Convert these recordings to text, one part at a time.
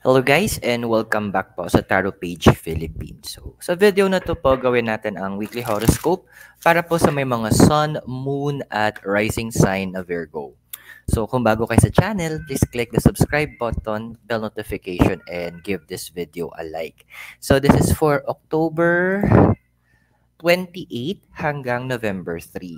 Hello guys and welcome back po sa Tarot Page Philippines. So, sa video na to po, gawin natin ang weekly horoscope para po sa may mga sun, moon, at rising sign na Virgo. So, kung bago kayo sa channel, please click the subscribe button, bell notification, and give this video a like. So, this is for October 28 hanggang November 3.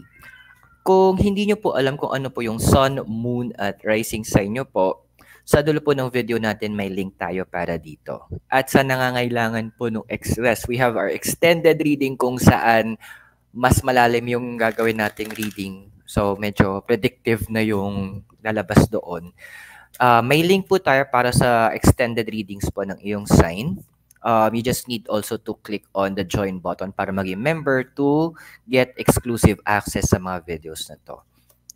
Kung hindi nyo po alam kung ano po yung sun, moon, at rising sign nyo po, sa dulo po ng video natin may link tayo para dito. At sa nangangailangan po ng express, we have our extended reading kung saan mas malalim yung gagawin nating reading. So medyo predictive na yung lalabas doon. May link po tayo para sa extended readings po ng iyong sign. You just need also to click on the join button para maging member to get exclusive access sa mga videos na to.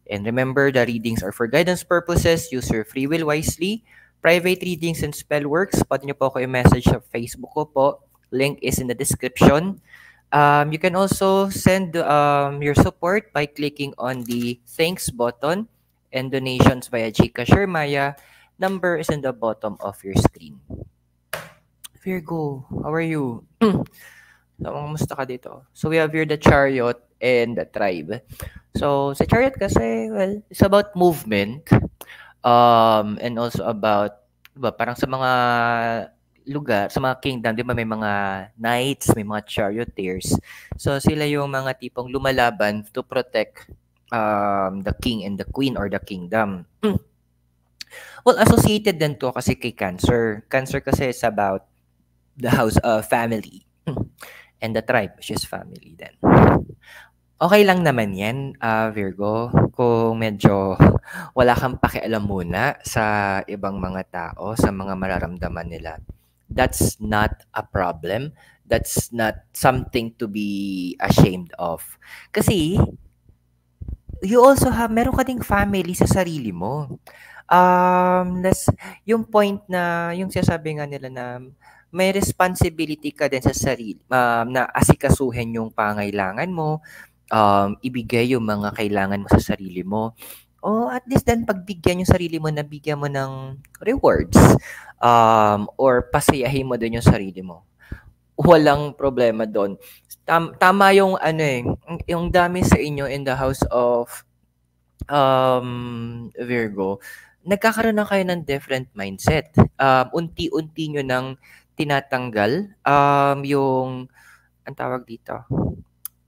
And remember, the readings are for guidance purposes. Use your free will wisely. Private readings and spell works. Pwede nyo po ako i-message sa Facebook ko po. Link is in the description. You can also send your support by clicking on the thanks button and donations via GCash or Maya. Number is in the bottom of your screen. Virgo, how are you? So, kamusta ka dito? So, we have here the Chariot and the Tribe. So, sa Chariot kasi, well, it's about movement. And also about, diba, parang sa mga lugar, sa mga kingdom, di ba may mga knights, may mga charioteers. So, sila yung mga tipong lumalaban to protect the king and the queen or the kingdom. Well, associated din to kasi kay Cancer. Cancer kasi is about the house of family. And the tribe, which is family din. Okay lang naman yan, Virgo, kung medyo wala kang pakialam muna sa ibang mga tao, sa mga mararamdaman nila. That's not a problem. That's not something to be ashamed of. Kasi, you also have, meron ka ding family sa sarili mo. Yung point na, yung sinasabi nga nila na may responsibility ka din sa sarili, na asikasuhin yung pangailangan mo, ibigay yung mga kailangan mo sa sarili mo. O at least then pagbigyan yung sarili mo na bigyan mo ng rewards, or pasayahin mo din yung sarili mo. Walang problema doon. Tama yung ano yung dami sa inyo in the house of Virgo, nagkakaroon na kayo ng different mindset. Unti-unti nyo nang tinatanggal yung, ang tawag dito,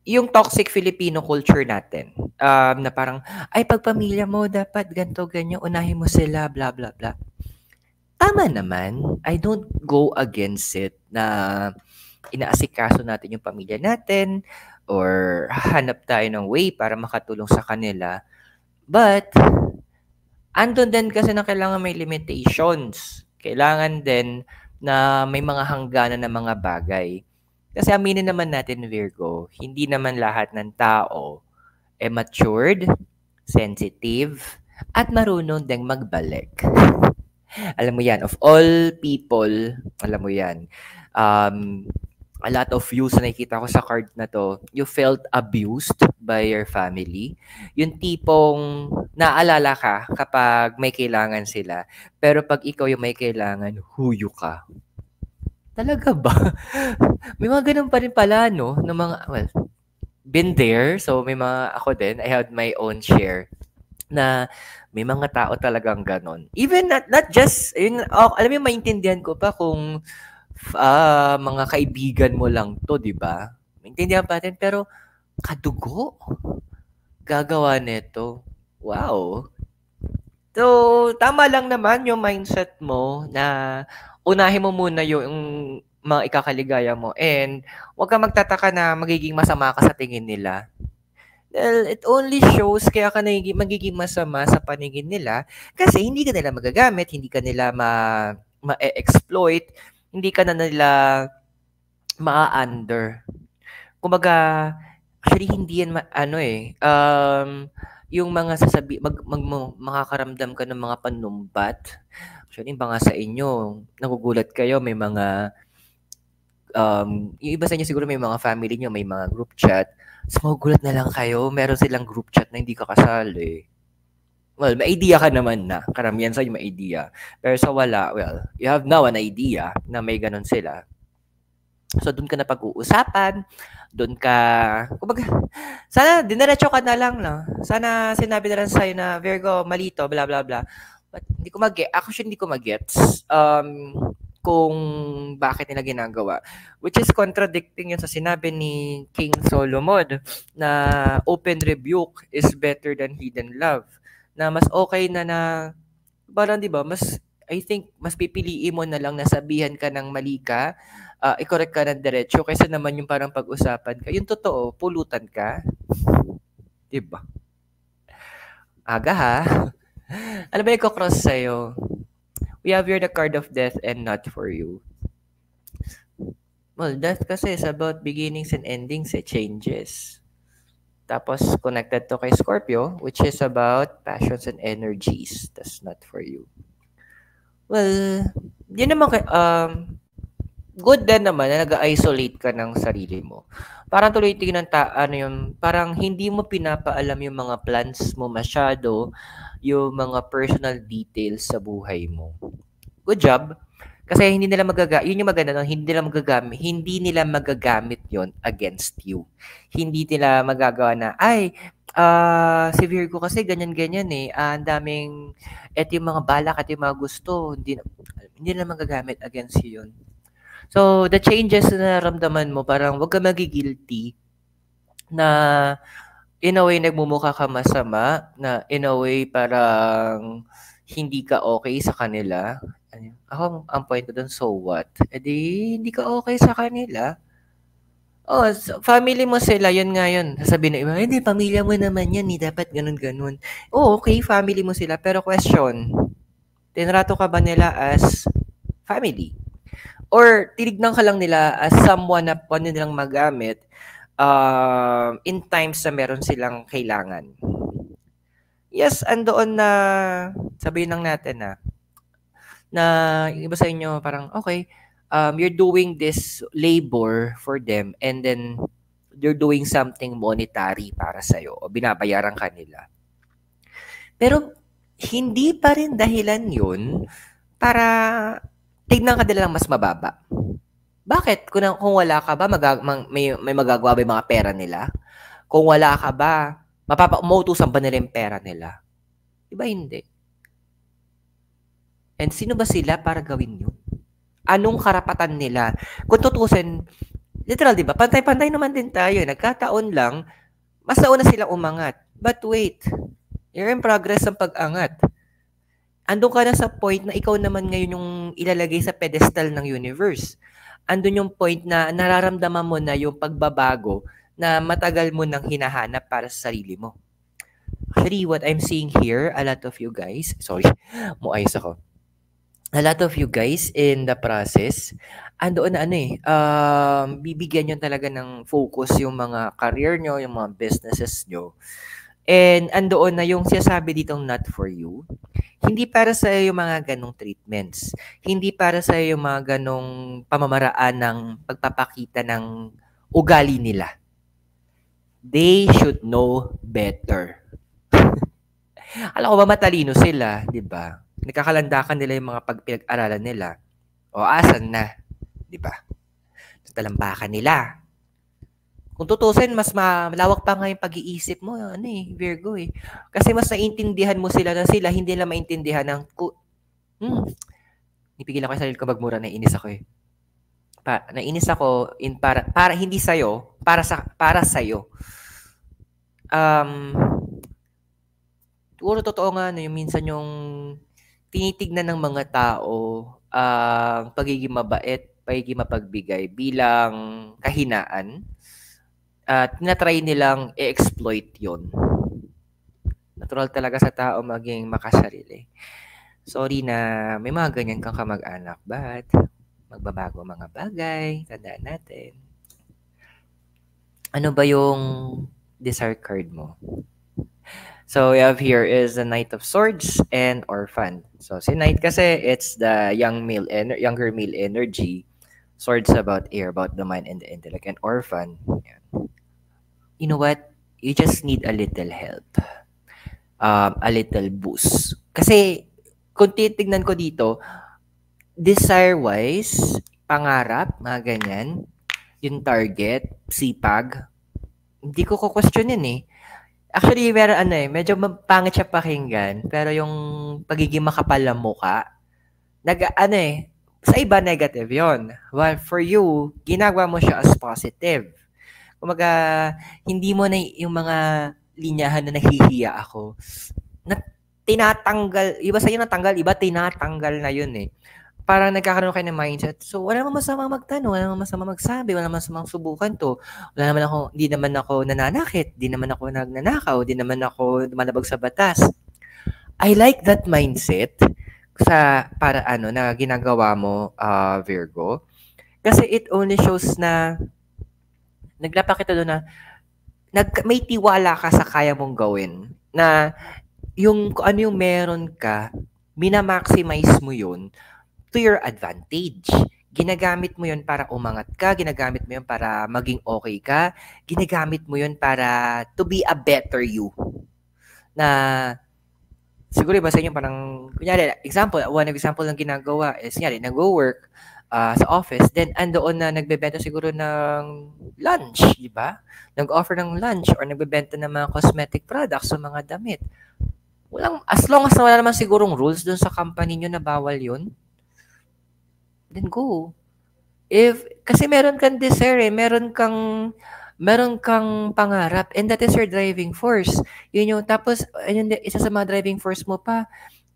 yung toxic Filipino culture natin. Na parang, ay pagpamilya mo, dapat ganito, ganyan, unahin mo sila, blah, blah, blah. Tama naman. I don't go against it na inaasikaso natin yung pamilya natin or hanap tayo ng way para makatulong sa kanila. But, andun din kasi na kailangan may limitations. Kailangan din na may mga hangganan ng mga bagay. Kasi aminin naman natin, Virgo, hindi naman lahat ng tao matured, sensitive, at marunong ding magbalik. Alam mo yan, of all people, alam mo yan, a lot of views na nakikita ko sa card na to, you felt abused by your family. Yung tipong naalala ka kapag may kailangan sila, pero pag ikaw yung may kailangan, huyo ka. Talaga ba? May mga ganun pa rin pala, no? Ng mga, well, been there. So, may mga, ako din, I had my own share na may mga tao talagang ganon. Even not just, yun, alam mo, maintindihan ko pa kung mga kaibigan mo lang to, di ba? Maintindihan pa natin, pero kadugo, gagawa nito. Wow. So, tama lang naman yung mindset mo na unahin mo muna yung mga ikakaligaya mo and huwag kang magtataka na magiging masama ka sa tingin nila. Well, it only shows kaya ka magiging masama sa paningin nila kasi hindi ka nila magagamit, hindi ka nila ma-exploit, hindi ka na nila ma-under. Kumbaga, actually hindi yan yung mga makakaramdam ka ng mga panumbat. Actually, ba nga sa inyo, nagugulat kayo, may mga yung iba sa inyo siguro may mga family nyo, may mga group chat. So, magugulat na lang kayo, meron silang group chat na hindi ka kasali. Well, may idea ka naman na. Karamihan sa'yo may idea. Pero sa wala, well, you have now an idea na may ganun sila. So, doon ka na pag-uusapan, doon ka, kumbaga, sana diniretso ka na lang, no? Sana sinabi na lang sa'yo na, Virgo, malito, blah, blah, blah. But hindi ko actually hindi ko mag-gets kung bakit nila ginagawa. Which is contradicting yun sa sinabi ni King Solomon na open rebuke is better than hidden love. Na mas okay na parang 'di ba, I think mas pipiliin mo na lang na sabihan ka ng mali ka, i-correct ka ng diretso kaysa naman yung parang pag-usapan ka. Yung totoo, pulutan ka. 'Di ba? Aga ha. Ano ba yung cross sa'yo? We have here the card of death and not for you. Well, death kasi is about beginnings and endings, changes. Tapos, connected to kay Scorpio, which is about passions and energies. That's not for you. Well, yun naman good din naman na nag-isolate ka ng sarili mo. Parang tuloy tingnan parang hindi mo pinapaalam yung mga plans mo masyado, yung mga personal details sa buhay mo. Good job. Kasi hindi nila yun yung maganda no, hindi nila magagamit yon against you. Hindi nila magagawa na, si Virgo kasi ganyan-ganyan ang daming, eto yung mga balak at yung mga gusto, hindi nila magagamit against you yun. So, the changes na naramdaman mo, parang wag ka magigilty na in a way nagmumukha ka masama, na in a way parang hindi ka okay sa kanila. Ako, ang point ko dun, so what? E di, hindi ka okay sa kanila. Oh, family mo sila, yun nga yun. Sasabihin ng iba, hindi, pamilya mo naman yan, dapat ganun-ganun. Oh, okay, family mo sila. Pero question, tinrato ka ba nila as family? Or tinignan ka lang nila as someone na pwede nilang magamit in times na meron silang kailangan? Yes, andoon na, sabihin lang natin na yung iba sa inyo parang, okay, you're doing this labor for them and then you're doing something monetary para sa'yo o binabayaran ka nila. Pero hindi pa rin dahilan yun para tignan ka nila lang mas mababa. Bakit? Kung wala ka ba, may magagawa ba yung mga pera nila? Kung wala ka ba, mautusan ba nila yung pera nila? Diba hindi? And sino ba sila para gawin yun? Anong karapatan nila? Kung tutusin, literal, diba? Pantay-pantay naman din tayo. Nagkataon lang, mas nauna silang umangat. But wait, you're in progress ng pag-angat. Andun ka na sa point na ikaw naman ngayon yung ilalagay sa pedestal ng universe. Andun yung point na nararamdaman mo na yung pagbabago na matagal mo nang hinahanap para sa sarili mo. Actually, what I'm seeing here, a lot of you guys, muayos ako. A lot of you guys in the process, andoon na bibigyan nyo talaga ng focus yung mga career nyo, yung mga businesses nyo. And andoon na yung sinasabi ditong not for you. Hindi para sa yung mga ganong treatments. Hindi para sa yung mga ganong pamamaraan ng pagpapakita ng ugali nila. They should know better. Alam ko ba matalino sila, di ba? Nakakalandakan nila yung mga pagpinag-aralan nila. O asan na, di ba? Sa talambakan nila. Kung tutusin, mas malawak pa nga yung pag-iisip mo, Virgo Kasi mas naiintindihan mo sila na sila, hindi nila maintindihan ng, nipigil ako sa sarili ko magmura, nainis ako nainis ako para hindi sa'yo, para sa'yo. Siguro totoo nga yung minsan yung tinitignan ng mga tao ang pagiging mabait, pagiging mapagbigay bilang kahinaan. Tinatry nilang i-exploit yon. Natural talaga sa tao maging makasarili. Sorry na may mga ganyan kang kamag-anak, but magbabago mga bagay, tandaan natin. Ano ba yung desire card mo? So, we have here is the Knight of Swords and Orphan. So, si Knight kasi, it's the younger male energy. Swords about air, about the mind and the intellect. And Orphan, yan. You know what? You just need a little help. a little boost. Kasi kung titignan ko dito, desire-wise, pangarap, mga ganyan, yung target, sipag, hindi ko question yun eh. Actually, medyo pangit siya pakinggan, pero yung pagiging makapal ng mukha, sa iba negative yon. Well, for you, ginagawa mo siya as positive. Kumaga, hindi mo na yung mga linyahan na nahihiya ako, na tinatanggal, iba sa'yo natanggal, iba tinatanggal na yun eh. Parang nagkakaroon kayo ng mindset. So, wala namang masama magtanong, wala namang masama magsabi, wala namang masamang subukan to. Di naman ako nananakit, di naman ako nagnanakaw, di naman ako lumalabag sa batas. I like that mindset para na ginagawa mo, Virgo. Kasi it only shows na naglapakita doon na may tiwala ka sa kaya mong gawin. Na kung ano yung meron ka, minamaximize mo yun to your advantage. Ginagamit mo yun para umangat ka, ginagamit mo yun para maging okay ka, ginagamit mo yun para to be a better you. Na siguro iba sa inyo parang, kunyari, one example ng ginagawa is, kunyari, nag-work sa office, then andoon na nagbebenta siguro ng lunch, di ba? Nag-offer ng lunch or nagbebenta ng mga cosmetic products sa mga damit. As long as wala naman sigurong rules dun sa company nyo na bawal yun, then go. Kasi meron kang desire, meron kang pangarap, and that is your driving force. Tapos, isa sa mga driving force mo pa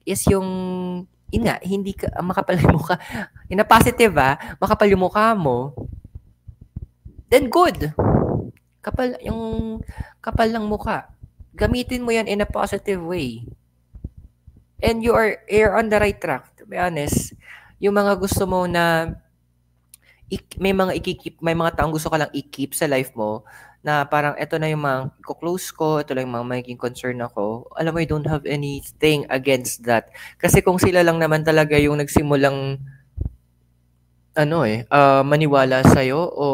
is hindi ka makapal yung mukha. In a positive, makapal yung mukha mo, then good. Kapal ng mukha. Gamitin mo yan in a positive way. And you're on the right track, to be honest. Yung mga gusto mo na may mga taong gusto ka lang i-keep sa life mo na parang ito na yung mga close ko, ito lang yung mga magiging concern ako. Alam mo, I don't have anything against that. Kasi kung sila lang naman talaga yung nagsimulang maniwala sa'yo o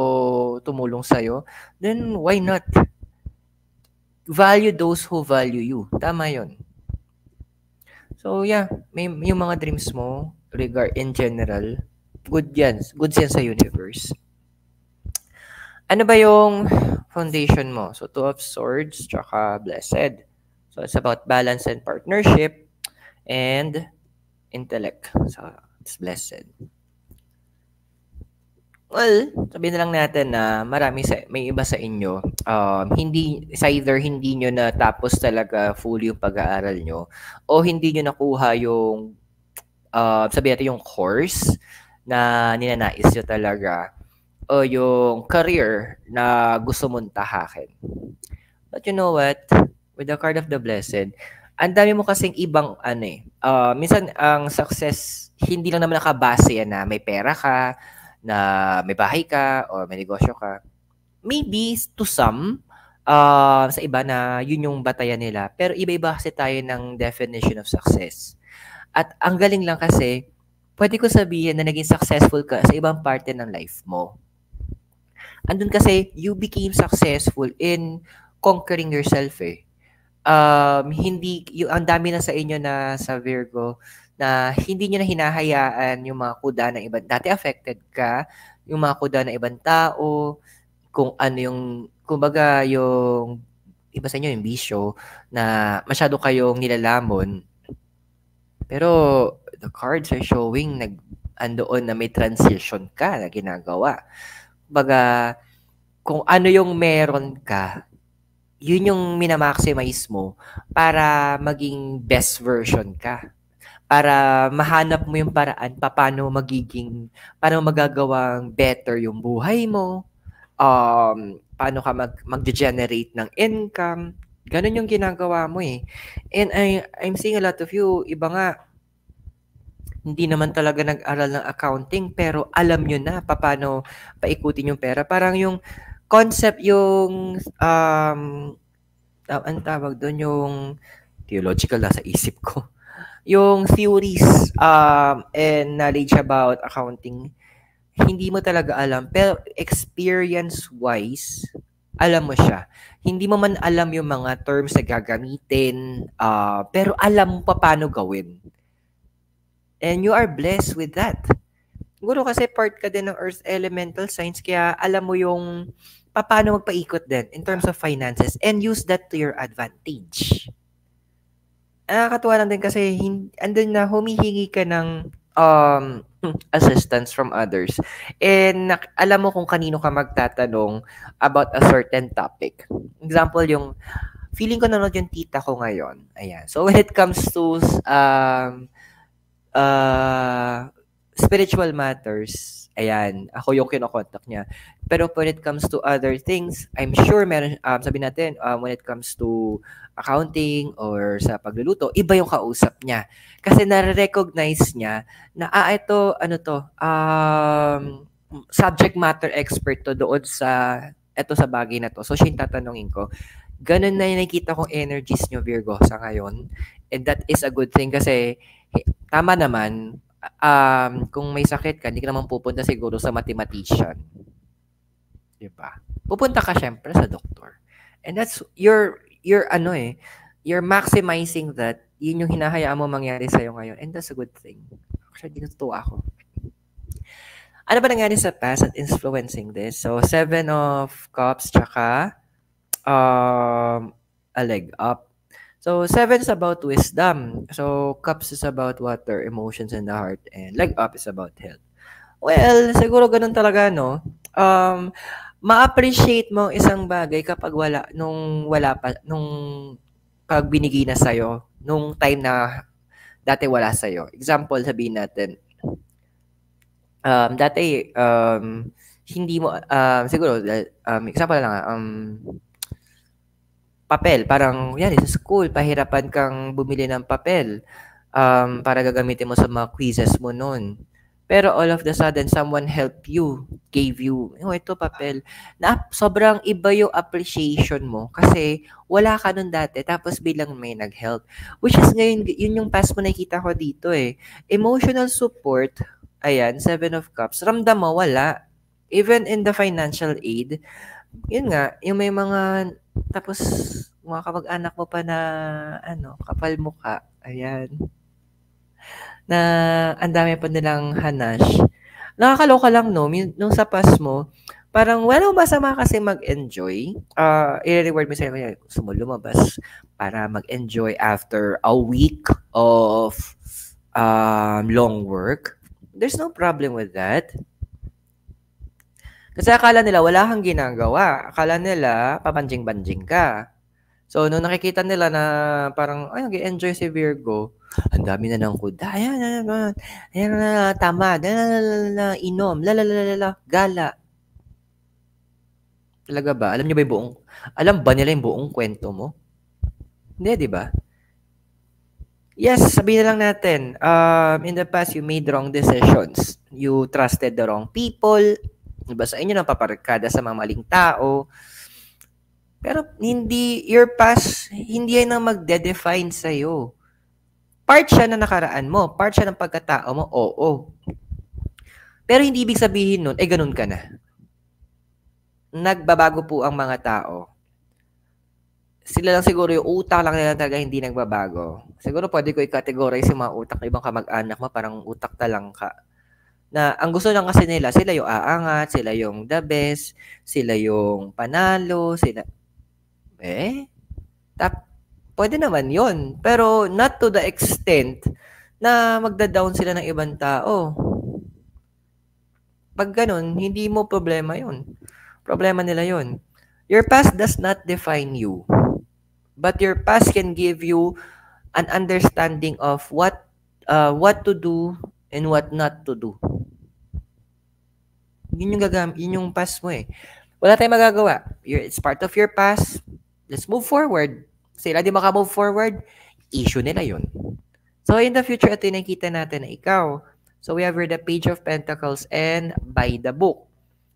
tumulong sa'yo, then why not? Value those who value you. Tama yun. So yeah, yung mga dreams mo in general, good yan sa universe. Ano ba yung foundation mo? So, Two of Swords, tsaka Blessed. So, it's about balance and partnership and intellect. So, it's Blessed. Well, sabihin na lang natin na may iba sa inyo, either hindi nyo natapos talaga fully yung pag-aaral nyo o hindi nyo nakuha yung, sabihin natin yung course na ninanais nyo talaga o yung career na gusto mong tahakin. But you know what? With the card of the Blessed, ang dami mo kasing ibang minsan ang success, hindi lang naman nakabase yan na may pera ka, na may bahay ka, o may negosyo ka. Maybe to some, sa iba na yun yung batayan nila. Pero iba-iba kasi tayo ng definition of success. At ang galing lang kasi, pwede ko sabihin na naging successful ka sa ibang parte ng life mo. Andun kasi, you became successful in conquering yourself eh. Ang dami na sa inyo na sa Virgo, na hindi nyo na hinahayaan yung mga kuda ng ibang, dati affected ka, yung mga kuda ng ibang tao, kung ano yung, kumbaga yung, iba sa inyo yung bisyo, na masyado kayong nilalamon. Pero, the cards are showing, andoon na may transition ka na ginagawa. Kumbaga, kung ano yung meron ka, yun yung minamaximize mo para maging best version ka. Para mahanap mo yung paraan paano magagawang better yung buhay mo, paano ka mag-generate ng income. Ganun yung ginagawa mo eh. And I'm seeing a lot of you, iba nga, hindi naman talaga nag-aral ng accounting, pero alam nyo na paano paikutin yung pera. Parang yung concept, yung ang tawag doon, yung theological na sa isip ko. Yung theories and knowledge about accounting, hindi mo talaga alam. Pero experience-wise, alam mo siya. Hindi mo man alam yung mga terms na gagamitin, pero alam mo pa paano gawin. And you are blessed with that. Siguro kasi part ka din ng Earth Elemental Signs, kaya alam mo yung paano magpaikot din in terms of finances and use that to your advantage. Nakakatuwa lang din kasi andun na humihingi ka ng assistance from others. And alam mo kung kanino ka magtatanong about a certain topic. Example, yung feeling ko nanonood yung tita ko ngayon. Ayan. So when it comes to spiritual matters, ayan, ako yung kinokontak niya. Pero when it comes to other things, I'm sure meron, sabi natin, when it comes to accounting or sa pagluluto, iba yung kausap niya. Kasi nare-recognize niya na, ito, ano to, subject matter expert to doon sa, eto sa bagay na to. So, siya yung tatanungin ko. Ganun na yung nakikita kong energies nyo, Virgo, sa ngayon. And that is a good thing kasi, tama naman, kung may sakit ka, hindi ka naman pupunta siguro sa mathematician. Diba? Pupunta ka syempre sa doktor. And that's, you're maximizing that. Yun yung hinahayaan mo mangyari sa'yo ngayon. And that's a good thing. Actually, natutuwa ako. Ano ba nangyari sa past at influencing this? So, 7 of Cups, tsaka a leg up. So, 7 is about wisdom. So, Cups is about water, emotions, and the heart. And leg up is about health. Well, siguro ganun talaga, no? Ma-appreciate mo isang bagay kapag nung pag binigay na sa'yo, nung time na dati wala sa'yo. Example, sabihin natin, dati, hindi mo, siguro, example lang, papel, parang, yan, sa school, pahirapan kang bumili ng papel, para gagamitin mo sa mga quizzes mo noon. Pero all of the sudden, someone helped you, gave you, ito papel. Na sobrang iba yung appreciation mo kasi wala ka nun dati tapos bilang may nag-help. Which is ngayon, yun yung past mo nakikita ko dito eh. Emotional support, ayan, 7 of Cups, ramdam mo, wala. Even in the financial aid, yun nga, yung may mga, tapos mga kamag-anak mo pa na, kapal mukha, ayan, na ang dami pa nilang hanash. Nakakaloka lang, no? Nung sa past mo, parang walang masama kasi mag-enjoy. I-reward mo sa'yo, gusto mo lumabas para mag-enjoy after a week of long work. There's no problem with that. Kasi akala nila wala kang ginagawa. Akala nila pabanjing-banjing ka. So, nung nakikita nila na parang, nag-enjoy si Virgo, ang dami na ng kuda. Ayan na, tamad, inom, gala. Talaga ba? Alam ba nila yung buong kwento mo? Hindi, di ba? Yes, sabihin na lang natin, in the past, you made wrong decisions. You trusted the wrong people. Diba sa inyo nang paparkada sa mga maling tao. Pero your past, hindi yan ang magde-define sa'yo. Part siya na nakaraan mo. Part siya ng pagkatao mo, oo. Pero hindi ibig sabihin nun, ganun ka na. Nagbabago po ang mga tao. Sila lang siguro yung utak lang nila talaga hindi nagbabago. Siguro pwede ko i-categorize yung mga utak ng ibang kamag-anak mo, parang utak talang ka. Na ang gusto lang kasi nila, sila yung aangat, sila yung the best, sila yung panalo, sila... pwede naman yon, pero not to the extent na magda-down sila ng ibang tao. Pag ganun, hindi mo problema yon. Problema nila yon. Your past does not define you, but your past can give you an understanding of what to do and what not to do. Yun yung past mo eh. Wala tayong magagawa. It's part of your past. Let's move forward. Sila di maka-move forward, issue nila yun. So, in the future, ito yung nakikita natin na ikaw. So, we have here the Page of Pentacles and by the book.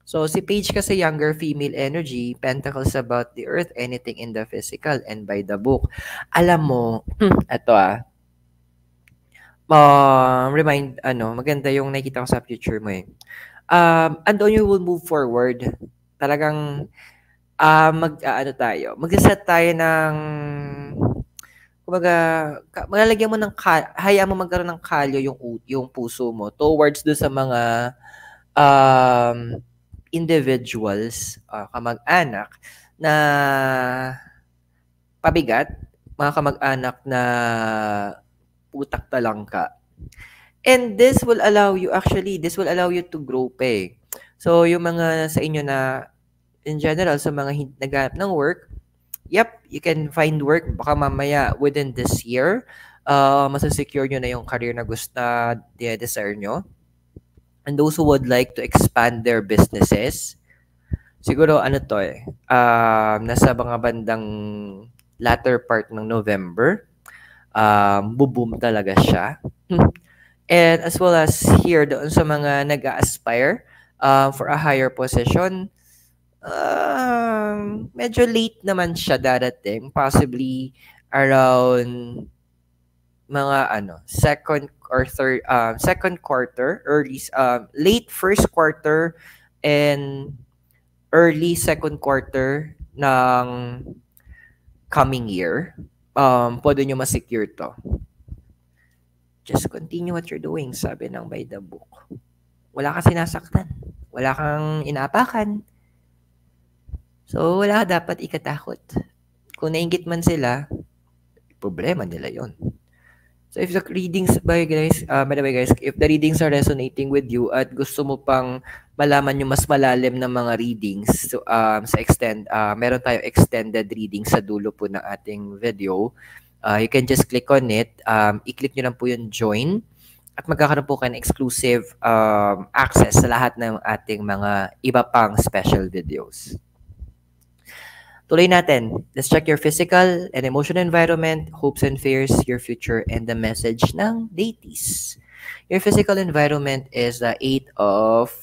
So, si Page kasi younger female energy, Pentacles about the earth, anything in the physical, and by the book. Alam mo, ito maganda yung nakikita ko sa future mo eh. And then you will move forward. Talagang Ano tayo, magse-set tayo ng kumbaga, malalagyan mo ng hayaan mo magkaroon ng kalyo yung puso mo towards do sa mga individuals, kamag-anak na pabigat, mga kamag-anak na utak talangka. And this will allow you to grow pa eh. So, yung mga sa inyo na, in general, sa mga naghanap ng work, yep, you can find work. Baka mamaya, within this year, masasecure nyo na yung career na desire nyo. And those who would like to expand their businesses, siguro nasa mga bandang latter part ng November, buboom talaga siya. And as well as here, doon sa mga nag-aspire for a higher position, medyo late naman siya darating. Possibly around mga second quarter, late first quarter and early second quarter ng coming year. Pwede nyo ma-secure to. Just continue what you're doing, sabi ng by the book. Wala kang sinasaktan. Wala kang inaapakan. So, wala ka dapat ikatakot. Kung nainggit man sila, problema nila yon. So, if the readings, by the way guys, if the readings are resonating with you at gusto mo pang malaman yung mas malalim na mga readings, so, meron tayong extended reading sa dulo po ng ating video. You can just click on it. I-click nyo lang po yung join at magkakaroon po kayo ng exclusive access sa lahat ng ating mga iba pang special videos. Tuloy natin. Let's check your physical and emotional environment, hopes and fears, your future, and the message ng deities. Your physical environment is the 8 of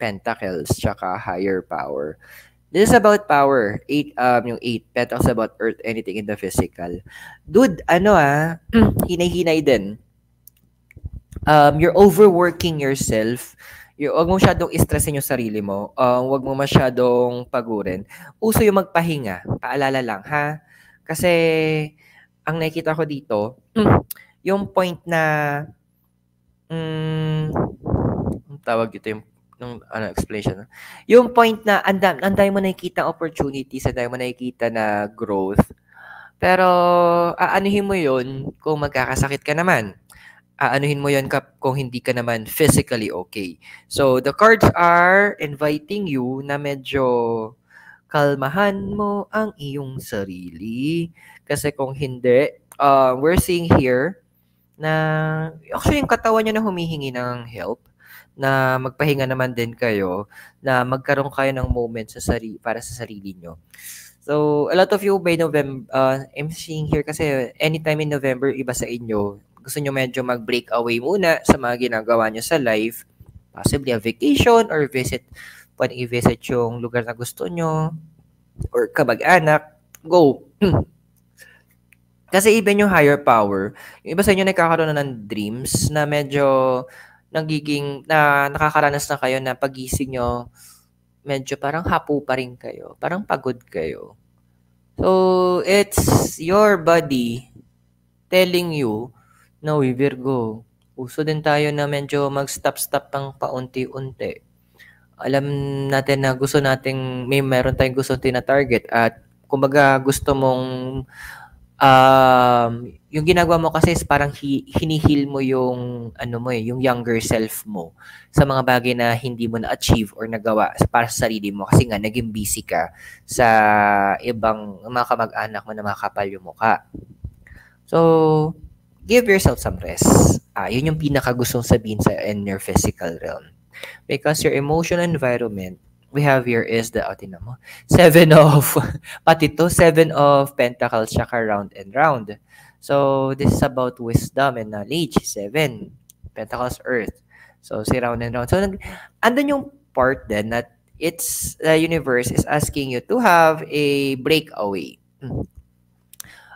Pentacles, tsaka higher power. This is about power. Yung 8 Pentacles about earth, anything in the physical. Dude, hinay-hinay din. You're overworking yourself. Huwag mo masyadong stressin yung sarili mo. Huwag mo masyadong pagurin. Uso yung magpahinga. Paalala lang, ha? Kasi, ang nakikita ko dito, yung point na, tawag dito yung explanation. Yung point na, anday mo nakikita opportunities, anday mo nakikita na growth. Pero, aanuhin mo yun kung magkakasakit ka naman. Aanuhin mo yan kung hindi ka naman physically okay. So, the cards are inviting you na medyo kalmahan mo ang iyong sarili. Kasi kung hindi, we're seeing here na actually yung katawan nyo na humihingi ng help, na magpahinga naman din kayo, na magkaroon kayo ng moment para sa sarili nyo. So, a lot of you by November, I'm seeing here kasi anytime in November, iba sa inyo, gusto nyo medyo mag-break away muna sa mga ginagawa nyo sa life, possibly a vacation or visit, pwedeng i-visit yung lugar na gusto nyo, or kamag-anak, go. Kasi even yung higher power, yung iba sa inyo nagkakaroon na ng dreams na medyo nakakaranas na kayo na pagising nyo, medyo parang hapo pa rin kayo, parang pagod kayo. So, it's your body telling you, no, Virgo, uso din tayo na medyo mag-stop ng paunti-unti. Alam natin na gusto nating, meron tayong gusto na target at kumbaga gusto mong, yung ginagawa mo kasi is parang hinihil mo yung, yung younger self mo sa mga bagay na hindi mo na-achieve or nagawa para sa sarili mo kasi nga naging busy ka sa ibang mga kamag-anak mo na makapal yung mukha. So, give yourself some rest. Yun yung pinaka-gustong sabihin sa in your physical realm. Because your emotional environment, we have here is the, 7 of Pentacles, tsaka round and round. So, this is about wisdom and knowledge. 7, Pentacles, Earth. So, si round and round. So, andun yung part then that the universe is asking you to have a breakaway.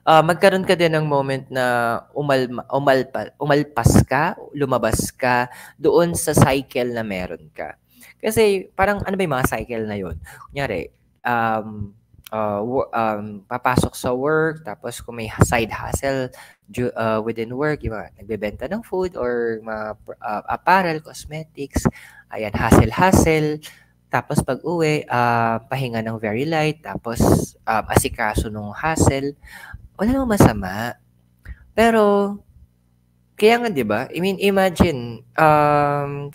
Magkaroon ka din ng moment na umalpas ka, lumabas ka doon sa cycle na meron ka. Kasi parang ano ba yung mga cycle na yun? Kunyari, papasok sa work, tapos kung may side hustle within work, yung mga nagbebenta ng food or mga apparel, cosmetics, ayan, hustle. Tapos pag uwi, pahinga ng very light, tapos asikaso nung hustle. Wala namang masama. Pero, kaya nga 'di ba? I mean, imagine,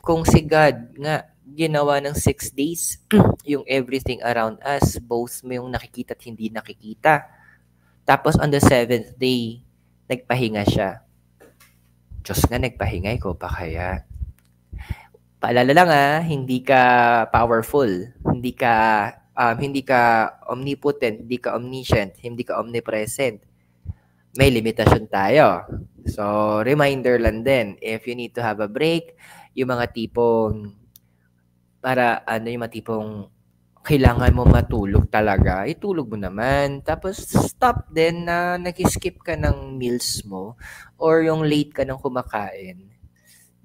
kung si God nga ginawa ng 6 days, yung everything around us, both mo yung nakikita at hindi nakikita. Tapos on the seventh day, nagpahinga siya. Diyos nga nagpahinga, ikaw pa kaya? Paalala lang hindi ka powerful, hindi ka omnipotent, hindi ka omniscient, hindi ka omnipresent. May limitasyon tayo. So, reminder lang din, if you need to have a break, yung mga tipong, yung mga tipong kailangan mo matulog talaga, itulog mo naman. Tapos, stop din na nag-skip ka ng meals mo or yung late ka ng kumakain.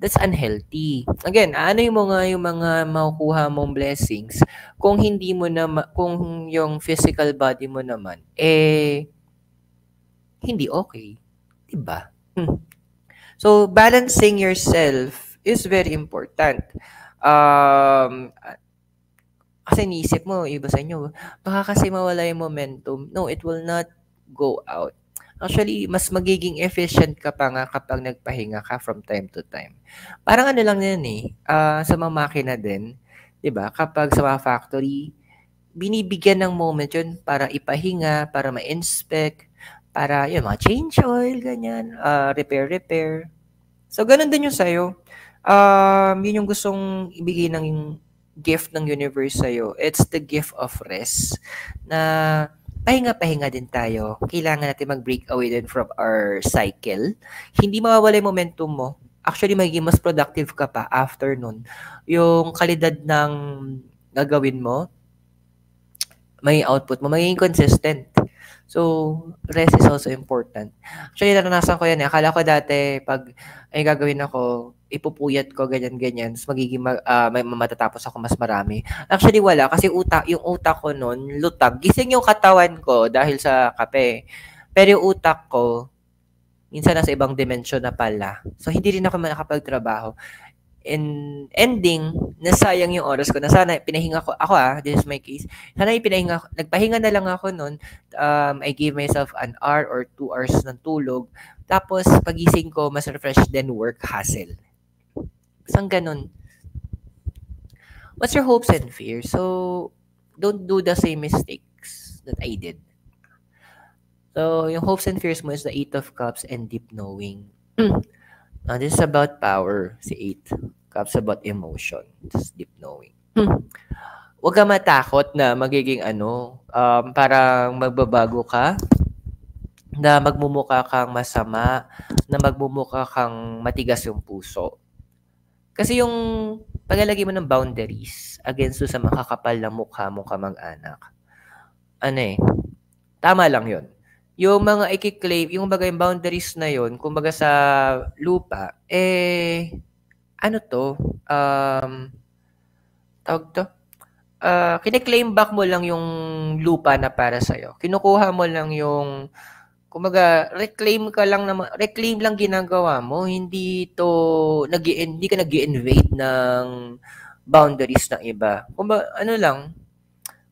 That's unhealthy. Again, ano yung mga makukuha mong blessings kung hindi mo na, kung yung physical body mo naman, hindi okay. Diba? So, balancing yourself is very important. Kasi niisip mo, iba sa inyo, baka kasi mawala yung momentum. No, it will not go out. Actually, mas magiging efficient ka pa nga kapag nagpahinga ka from time to time. Parang ano lang yan sa mga makina din, 'di ba? Kapag sa mga factory, binibigyan ng moment yun para ipahinga, para ma-inspect, para yun, mga change oil, ganyan, repair. So, ganun din yung sa'yo. Yun yung gustong ibigay ng gift ng universe sa'yo. It's the gift of rest na pahinga-pahinga din tayo. Kailangan natin mag-break away din from our cycle. Hindi mawawala yung momentum mo. Actually, magiging mas productive ka pa after nun. Yung kalidad ng gagawin mo, may output mo, magiging consistent. So, rest is also important. Actually, naranasan ko yan Akala ko dati, pag ay gagawin ako, ipupuyat ko, ganyan. Tapos magiging may matatapos ako mas marami. Actually, wala. Kasi yung utak ko noon, lutang. Gising yung katawan ko dahil sa kape. Pero yung utak ko, minsan nasa ibang dimensyon na pala. So, hindi rin ako nakapagtrabaho. In ending, nasayang yung oras ko na sana pinahinga ko ako this is my case. Sana nagpahinga na lang ako noon. I gave myself an hour or 2 hours ng tulog. Tapos pagising ko mas refreshed than work hustle. Isang ganun. What's your hopes and fears? So, don't do the same mistakes that I did. So, yung hopes and fears mo is the 8 of Cups and deep knowing. This is about power, si 8. Cups about emotion. This is deep knowing. Huwag ka matakot na magiging parang magbabago ka, na magmumukha kang masama, na magmumukha kang matigas yung puso. Kasi yung paglalagay mo ng boundaries against sa makakapal na mukha mo kamag-anak, tama lang yun. Yung mga i-claim, yung bagay boundaries na yun, kumbaga sa lupa, tawag to? Kine-claim back mo lang yung lupa na para sa'yo. Kinukuha mo lang yung, kumbaga, reclaim lang ginagawa mo. Hindi ka nag-i-invade ng boundaries ng iba. Kumbaga,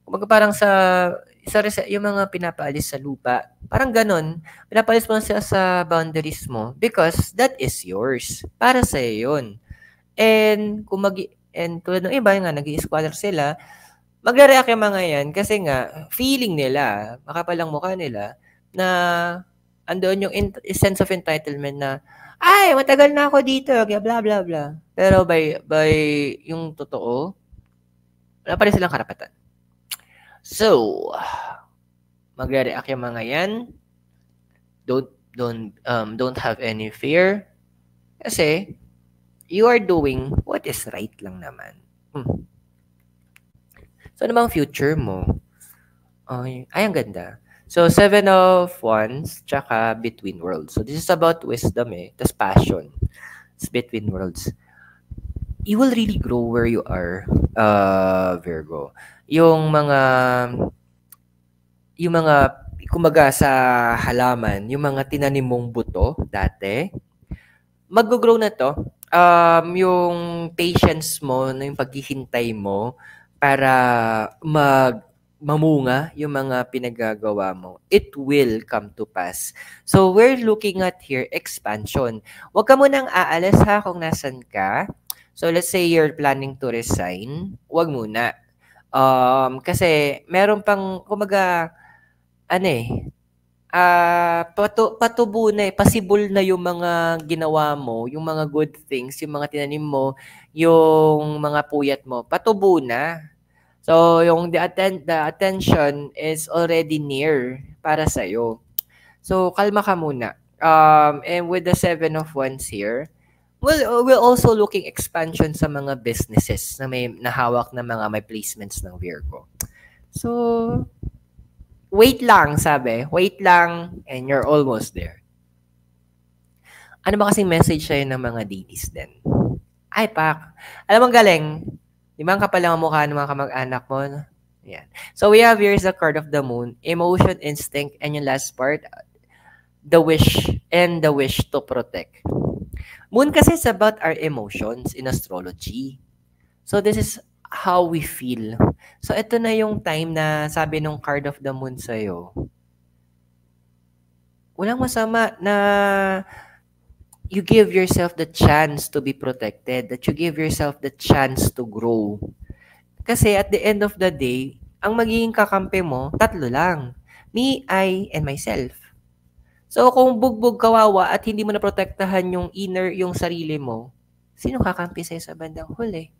kumbaga parang yung mga pinapaalis sa lupa, parang ganun, pinapaalis mo sa boundaries mo because that is yours. Para sa'yo yun. And tulad ng iba nga, nag-i-squatter sila, magre-react yung mga yan kasi nga, feeling nila, makapalang mukha nila, na andoon yung sense of entitlement na, ay, matagal na ako dito, blah, blah, blah. Pero by yung totoo, wala pa rin silang karapatan. So, magre-react yung mga yan. Don't have any fear. Kasi, you are doing what is right lang naman. So, ano bang future mo? Ay, ang ganda. So, 7 of Wands, tsaka Between Worlds. So, this is about wisdom Tapos passion. It's Between Worlds. you will really grow where you are, Virgo. Yung mga kumbaga sa halaman, yung mga tinanim mong buto dati, mag-grow na to. Yung patience mo, yung paghihintay mo para mamunga yung mga pinagagawa mo, it will come to pass. So, we're looking at here, expansion. Huwag ka munang aalis ha kung nasan ka. So, let's say you're planning to resign. Huwag muna. Kasi meron pang, kumaga, ano eh, patubo na eh, possible na yung mga ginawa mo, yung mga good things, yung mga tinanim mo, yung mga puyat mo, patubo na. So, yung the attention is already near para sa'yo. So, kalma ka muna. And with the 7 of Wands here, we're also looking expansion sa mga businesses na may nahawak na mga may placements ng Virgo. So, wait lang, sabi. Wait lang, and you're almost there. Ano ba kasing message sa'yo ng mga deities din? Ay, pak. Alam mo, galing. Di ba ang kapal ang mukha ng mga kamag-anak mo? Yan. So, we have here is the card of the moon, emotion, instinct, and yung last part, the wish, and the wish to protect. Moon kasi is about our emotions in astrology. So, this is how we feel. So, ito na yung time na sabi nung card of the moon sa'yo, walang masama na you give yourself the chance to be protected, that you give yourself the chance to grow. Kasi at the end of the day, ang magiging kakampi mo, tatlo lang. Me, I, and myself. So kung bugbog kawawa at hindi mo naprotektahan yung inner, yung sarili mo, sino kakampi sa'yo sa bandang huli?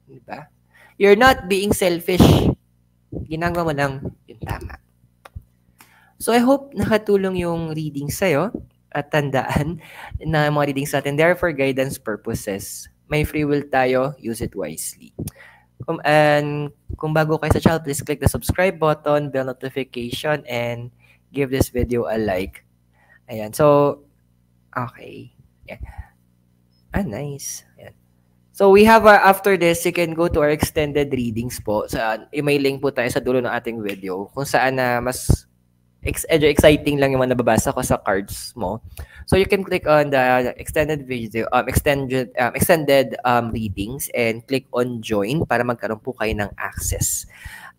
Diba? You're not being selfish. Ginagawa mo lang yung tama. So I hope nakatulong yung reading sa'yo. At tandaan na mga readings natin, they are for guidance purposes. May free will tayo, use it wisely. And kung bago kayo sa channel, please click the subscribe button, bell notification, and give this video a like. Ayan. So, okay. Yeah. Nice. Ayan. So, we have, after this, you can go to our extended readings po. May link po tayo sa dulo ng ating video kung saan na mas exciting lang yung mga nababasa ko sa cards mo. So you can click on the extended video, extended readings and click on join para magkaroon po kayo ng access.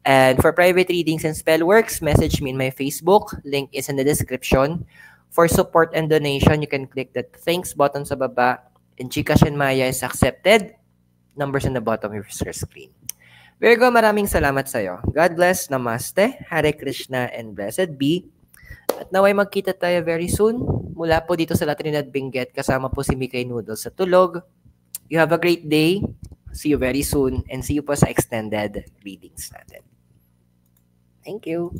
And for private readings and spell works, message me in my Facebook. Link is in the description. For support and donation, you can click that thanks button sa baba. And GCash and Maya is accepted. Numbers on the bottom of your screen. Virgo, maraming salamat sa iyo. God bless, Namaste, Hare Krishna, and blessed be. At naway magkita tayo very soon. Mula po dito sa La Trinidad Benguet, kasama po si Mikay Noodles sa Tulog. You have a great day. See you very soon. And see you po sa extended readings natin. Thank you.